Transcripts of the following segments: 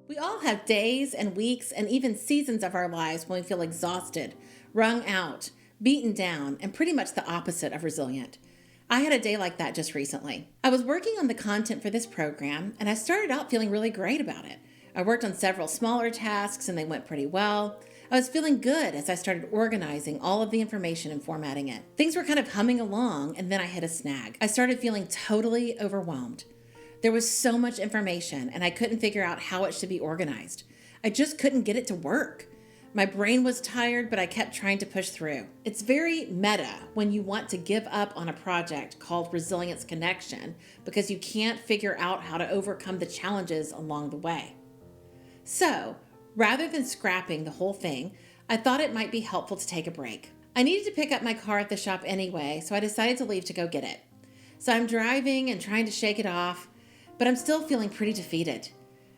We all have days and weeks and even seasons of our lives when we feel exhausted, wrung out, beaten down, and pretty much the opposite of resilient. I had a day like that just recently. I was working on the content for this program, and I started out feeling really great about it. I worked on several smaller tasks, and they went pretty well. I was feeling good as I started organizing all of the information and formatting it. Things were kind of humming along, and then I hit a snag. I started feeling totally overwhelmed. There was so much information, and I couldn't figure out how it should be organized. I just couldn't get it to work. My brain was tired, but I kept trying to push through. It's very meta when you want to give up on a project called Resilience Connection because you can't figure out how to overcome the challenges along the way. So, rather than scrapping the whole thing, I thought it might be helpful to take a break. I needed to pick up my car at the shop anyway, so I decided to leave to go get it. So I'm driving and trying to shake it off, but I'm still feeling pretty defeated.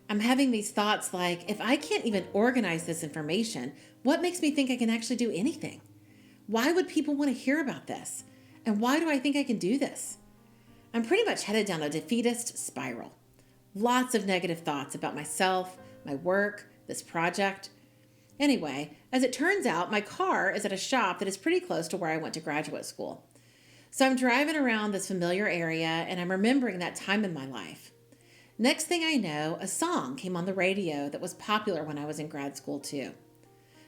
I'm having these thoughts like, if I can't even organize this information, what makes me think I can actually do anything? Why would people want to hear about this? And why do I think I can do this? I'm pretty much headed down a defeatist spiral. Lots of negative thoughts about myself, my work, this project. Anyway, as it turns out, my car is at a shop that is pretty close to where I went to graduate school. So I'm driving around this familiar area and I'm remembering that time in my life. Next thing I know, a song came on the radio that was popular when I was in grad school too.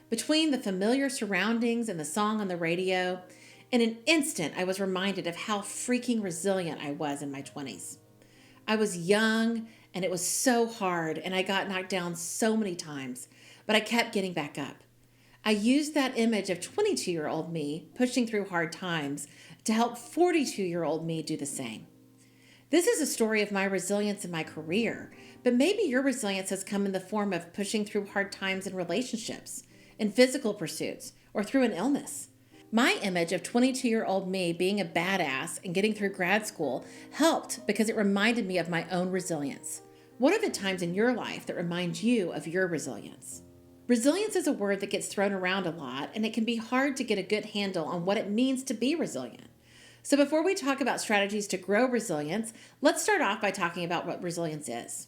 Between the familiar surroundings and the song on the radio, in an instant I was reminded of how freaking resilient I was in my 20s. I was young and it was so hard and I got knocked down so many times, but I kept getting back up. I used that image of 22-year-old me pushing through hard times to help 42-year-old me do the same. This is a story of my resilience in my career, but maybe your resilience has come in the form of pushing through hard times in relationships, in physical pursuits, or through an illness. My image of 22-year-old me being a badass and getting through grad school helped because it reminded me of my own resilience. What are the times in your life that remind you of your resilience? Resilience is a word that gets thrown around a lot, and it can be hard to get a good handle on what it means to be resilient. So before we talk about strategies to grow resilience, let's start off by talking about what resilience is.